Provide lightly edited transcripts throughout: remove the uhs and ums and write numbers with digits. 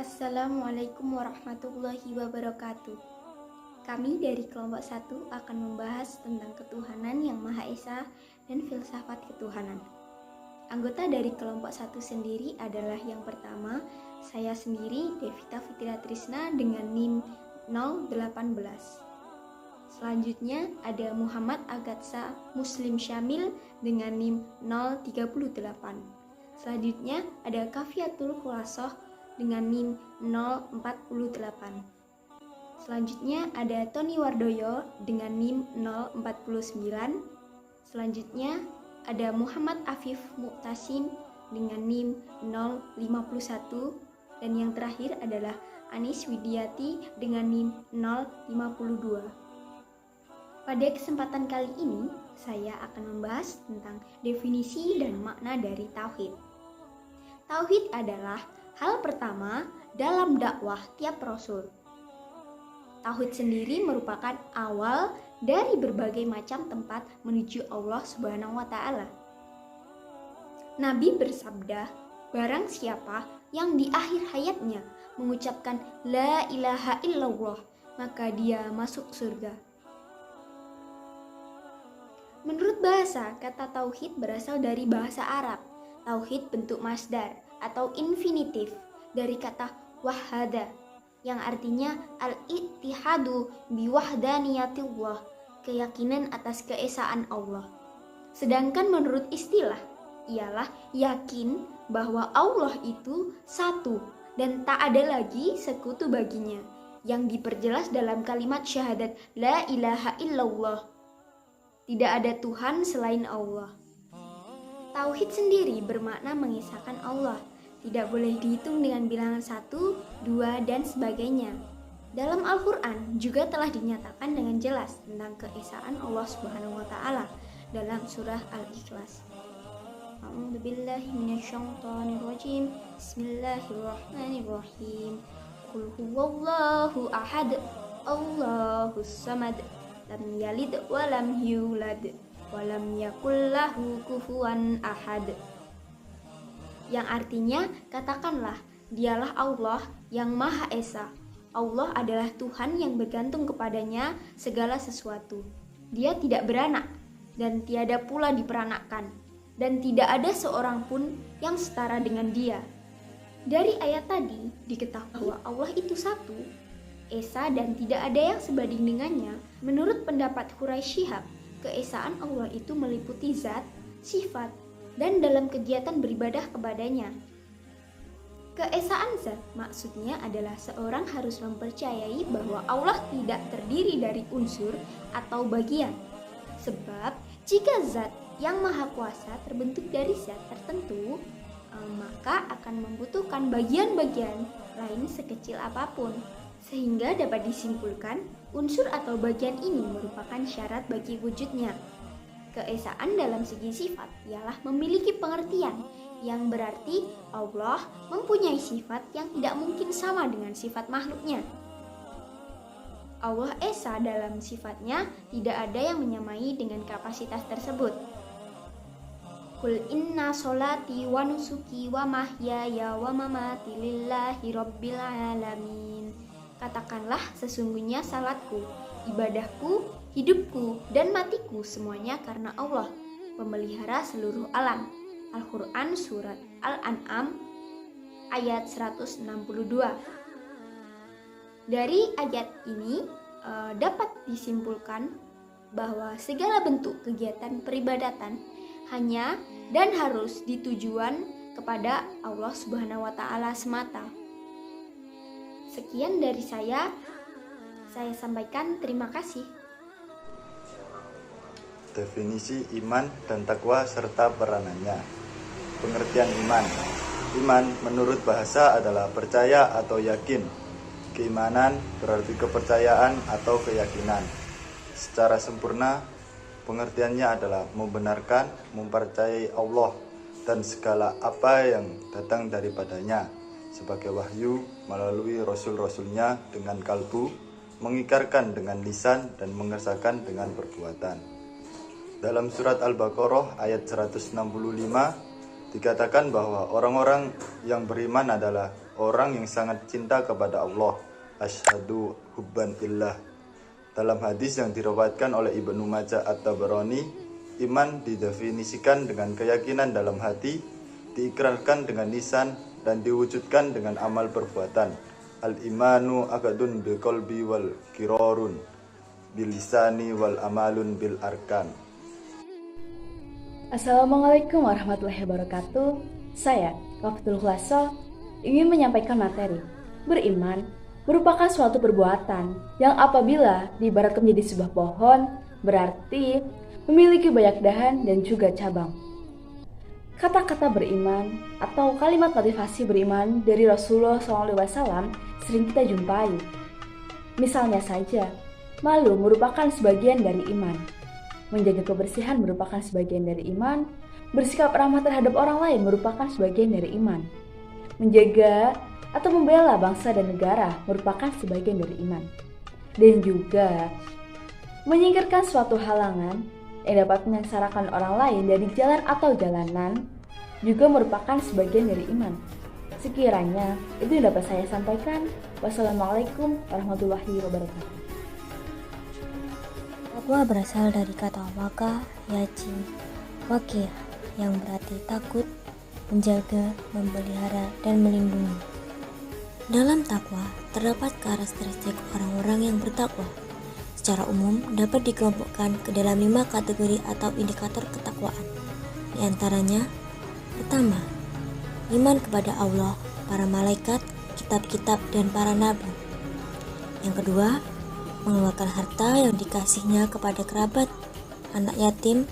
Assalamualaikum warahmatullahi wabarakatuh. Kami dari kelompok 1 akan membahas tentang ketuhanan yang Maha Esa dan filsafat ketuhanan. Anggota dari kelompok 1 sendiri adalah yang pertama, saya sendiri Devita Fitria Trisna dengan NIM 018. Selanjutnya ada Muhammad Agatsa Muslim Syamil dengan NIM 038. Selanjutnya ada Kafiatul Khulasoh dengan NIM 048. Selanjutnya ada Tony Wardoyo dengan NIM 049. Selanjutnya ada Muhammad Afif Muqtasim dengan NIM 051. Dan yang terakhir adalah Anis Widiati dengan NIM 052. Pada kesempatan kali ini, saya akan membahas tentang definisi dan makna dari Tauhid. Tauhid adalah hal pertama dalam dakwah tiap Rasul. Tauhid sendiri merupakan awal dari berbagai macam tempat menuju Allah Subhanahu wa Ta'ala. Nabi bersabda, barang siapa yang di akhir hayatnya mengucapkan La ilaha illallah, maka dia masuk surga. Menurut bahasa, kata tauhid berasal dari bahasa Arab. Tauhid bentuk masdar atau infinitif dari kata wahada yang artinya al-ittihadu biwahdaniyatillah, keyakinan atas keesaan Allah. Sedangkan menurut istilah ialah yakin bahwa Allah itu satu dan tak ada lagi sekutu baginya, yang diperjelas dalam kalimat syahadat la ilaha illallah. Tidak ada Tuhan selain Allah. Tauhid sendiri bermakna mengesahkan Allah. Tidak boleh dihitung dengan bilangan 1, 2, dan sebagainya. Dalam Al-Quran juga telah dinyatakan dengan jelas tentang keesaan Allah Subhanahu wa Ta'ala dalam surah Al-Ikhlas. A'udzubillahi minasyaitonirrajim. Bismillahirrahmanirrahim. Qul huwallahu ahad, Allahus samad, lam yalid wa lam yulad wa lam yakul lahu kufuwan ahad. Yang artinya, katakanlah, dialah Allah yang Maha Esa. Allah adalah Tuhan yang bergantung kepadanya segala sesuatu. Dia tidak beranak dan tiada pula diperanakkan, dan tidak ada seorang pun yang setara dengan Dia. Dari ayat tadi diketahui bahwa Allah itu satu, Esa, dan tidak ada yang sebanding dengannya. Menurut pendapat Quraisy Shihab, keesaan Allah itu meliputi zat, sifat, dan dalam kegiatan beribadah kepadanya. Keesaan zat maksudnya adalah seorang harus mempercayai bahwa Allah tidak terdiri dari unsur atau bagian. Sebab jika zat yang maha kuasa terbentuk dari zat tertentu, maka akan membutuhkan bagian-bagian lain sekecil apapun. Sehingga dapat disimpulkan unsur atau bagian ini merupakan syarat bagi wujudnya. Keesaan dalam segi sifat ialah memiliki pengertian yang berarti Allah mempunyai sifat yang tidak mungkin sama dengan sifat makhluknya. Allah Esa dalam sifatnya tidak ada yang menyamai dengan kapasitas tersebut. Qul inna sholati wa nusuki wa mahyaya wa mamati lillahi rabbil alamin. Katakanlah, sesungguhnya salatku, ibadahku, hidupku, dan matiku semuanya karena Allah, pemelihara seluruh alam. Al-Quran Surat Al-An'am ayat 162. Dari ayat ini dapat disimpulkan bahwa segala bentuk kegiatan peribadatan hanya dan harus ditujuan kepada Allah Subhanahu wa Ta'ala semata. Sekian dari saya sampaikan, terima kasih. Definisi iman dan takwa serta peranannya. Pengertian iman. Iman menurut bahasa adalah percaya atau yakin. Keimanan berarti kepercayaan atau keyakinan. Secara sempurna, pengertiannya adalah membenarkan, mempercayai Allah dan segala apa yang datang daripadanya sebagai wahyu melalui rasul-rasulnya dengan kalbu, mengikrarkan dengan lisan, dan mengesahkan dengan perbuatan. Dalam surat Al-Baqarah ayat 165 dikatakan bahwa orang-orang yang beriman adalah orang yang sangat cinta kepada Allah. Asyhadu hubban illah. Dalam hadis yang diriwayatkan oleh Ibnu Majah At-Tabarani, iman didefinisikan dengan keyakinan dalam hati, diikrarkan dengan lisan, dan diwujudkan dengan amal perbuatan. Al-imanu akadun bil qalbi wal kirarun bil lisani wal amalun bil arkan. Assalamualaikum warahmatullahi wabarakatuh. Saya, Wafdul Huaso, ingin menyampaikan materi. Beriman merupakan suatu perbuatan yang apabila diibaratkan menjadi sebuah pohon, berarti memiliki banyak dahan dan juga cabang. Kata-kata beriman atau kalimat motivasi beriman dari Rasulullah SAW sering kita jumpai. Misalnya saja, malu merupakan sebagian dari iman. Menjaga kebersihan merupakan sebagian dari iman. Bersikap ramah terhadap orang lain merupakan sebagian dari iman. Menjaga atau membela bangsa dan negara merupakan sebagian dari iman. Dan juga menyingkirkan suatu halangan yang dapat menyengsarakan orang lain dari jalan atau jalanan juga merupakan sebagian dari iman. Sekiranya itu yang dapat saya sampaikan. Wassalamualaikum warahmatullahi wabarakatuh. Takwa berasal dari kata waka, yaci, wakiyah yang berarti takut, menjaga, memelihara, dan melindungi. Dalam takwa, terdapat karakteristik orang-orang yang bertakwa. Secara umum, dapat dikelompokkan ke dalam 5 kategori atau indikator ketakwaan. Di antaranya, pertama, iman kepada Allah, para malaikat, kitab-kitab, dan para nabi. Yang kedua, mengeluarkan harta yang dikasihnya kepada kerabat, anak yatim,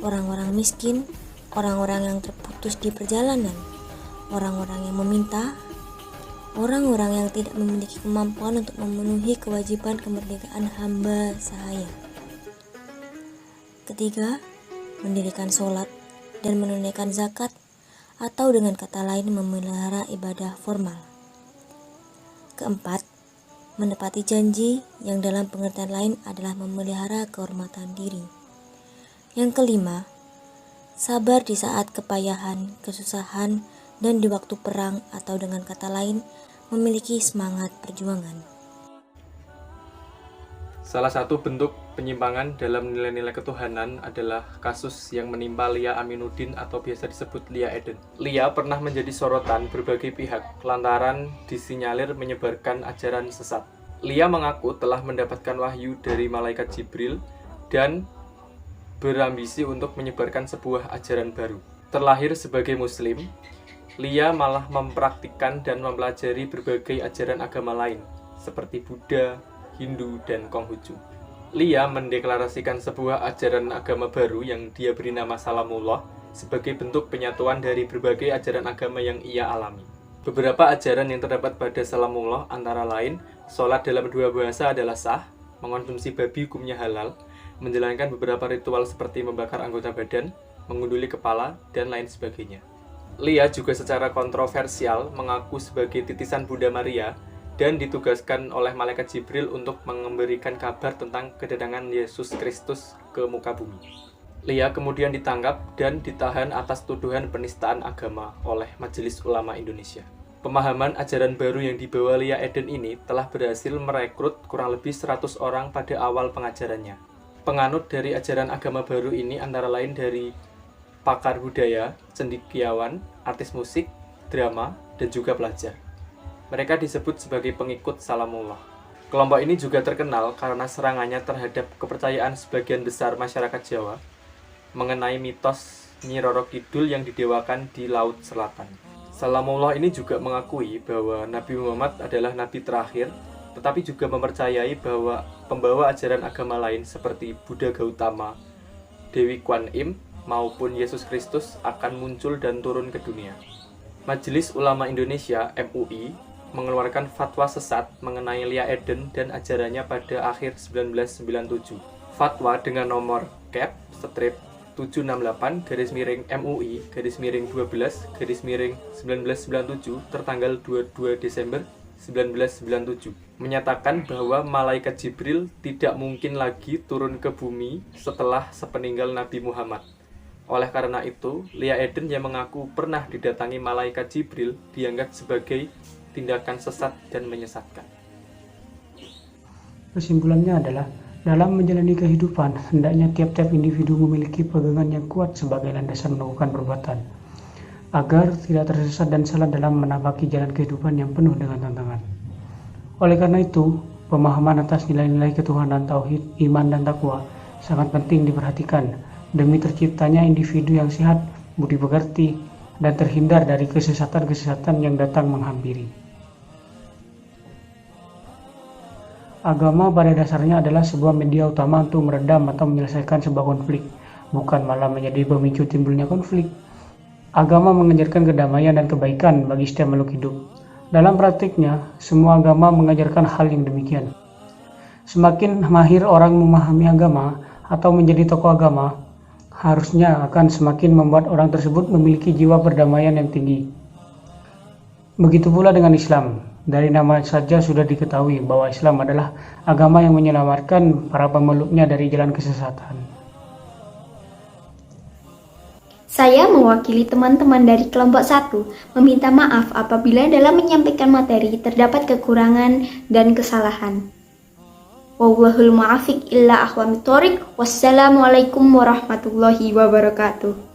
orang-orang miskin, orang-orang yang terputus di perjalanan, orang-orang yang meminta, orang-orang yang tidak memiliki kemampuan untuk memenuhi kewajiban kemerdekaan hamba sahaya. Ketiga, mendirikan sholat dan menunaikan zakat, atau dengan kata lain memelihara ibadah formal. Keempat, menepati janji yang dalam pengertian lain adalah memelihara kehormatan diri. Yang kelima, sabar di saat kepayahan, kesusahan, dan di waktu perang, atau dengan kata lain memiliki semangat perjuangan. Salah satu bentuk penyimpangan dalam nilai-nilai ketuhanan adalah kasus yang menimpa Lia Aminuddin atau biasa disebut Lia Eden. Lia pernah menjadi sorotan berbagai pihak lantaran disinyalir menyebarkan ajaran sesat. Lia mengaku telah mendapatkan wahyu dari malaikat Jibril dan berambisi untuk menyebarkan sebuah ajaran baru. Terlahir sebagai muslim, Lia malah mempraktikkan dan mempelajari berbagai ajaran agama lain, seperti Buddha, Hindu, dan Konghucu. Lia mendeklarasikan sebuah ajaran agama baru yang dia beri nama Salamullah sebagai bentuk penyatuan dari berbagai ajaran agama yang ia alami. Beberapa ajaran yang terdapat pada Salamullah antara lain, sholat dalam 2 bahasa adalah sah, mengonsumsi babi hukumnya halal, menjalankan beberapa ritual seperti membakar anggota badan, mengunduli kepala, dan lain sebagainya. Lia juga secara kontroversial mengaku sebagai titisan Bunda Maria dan ditugaskan oleh malaikat Jibril untuk memberikan kabar tentang kedatangan Yesus Kristus ke muka bumi. Lia kemudian ditangkap dan ditahan atas tuduhan penistaan agama oleh Majelis Ulama Indonesia. Pemahaman ajaran baru yang dibawa Lia Eden ini telah berhasil merekrut kurang lebih 100 orang pada awal pengajarannya. Penganut dari ajaran agama baru ini antara lain dari pakar budaya, cendekiawan, artis musik, drama, dan juga pelajar. Mereka disebut sebagai pengikut Salamullah. Kelompok ini juga terkenal karena serangannya terhadap kepercayaan sebagian besar masyarakat Jawa mengenai mitos Nyi Roro Kidul yang didewakan di Laut Selatan. Salamullah ini juga mengakui bahwa Nabi Muhammad adalah nabi terakhir, tetapi juga mempercayai bahwa pembawa ajaran agama lain seperti Buddha Gautama, Dewi Kwan Im, maupun Yesus Kristus akan muncul dan turun ke dunia. Majelis Ulama Indonesia (MUI) mengeluarkan fatwa sesat mengenai Lia Eden dan ajarannya pada akhir 1997. Fatwa dengan nomor Cap/768-MUI/12/1997 tertanggal 22 Desember 1997 menyatakan bahwa malaikat Jibril tidak mungkin lagi turun ke bumi setelah sepeninggal Nabi Muhammad. Oleh karena itu, Lia Eden yang mengaku pernah didatangi malaikat Jibril dianggap sebagai tindakan sesat dan menyesatkan. Kesimpulannya adalah, dalam menjalani kehidupan, hendaknya tiap-tiap individu memiliki pegangan yang kuat sebagai landasan melakukan perbuatan, agar tidak tersesat dan salah dalam menapaki jalan kehidupan yang penuh dengan tantangan. Oleh karena itu, pemahaman atas nilai-nilai ketuhanan, tauhid, iman, dan takwa sangat penting diperhatikan demi terciptanya individu yang sehat, budi pekerti, dan terhindar dari kesesatan-kesesatan yang datang menghampiri. Agama pada dasarnya adalah sebuah media utama untuk meredam atau menyelesaikan sebuah konflik, bukan malah menjadi pemicu timbulnya konflik. Agama mengajarkan kedamaian dan kebaikan bagi setiap makhluk hidup. Dalam praktiknya, semua agama mengajarkan hal yang demikian. Semakin mahir orang memahami agama atau menjadi tokoh agama, harusnya akan semakin membuat orang tersebut memiliki jiwa perdamaian yang tinggi. Begitu pula dengan Islam. Dari nama saja sudah diketahui bahwa Islam adalah agama yang menyelamatkan para pemeluknya dari jalan kesesatan. Saya mewakili teman-teman dari kelompok 1 meminta maaf apabila dalam menyampaikan materi terdapat kekurangan dan kesalahan. Wallahul muwaffiq illa aqwamit thoriq. Wassalamualaikum warahmatullahi wabarakatuh.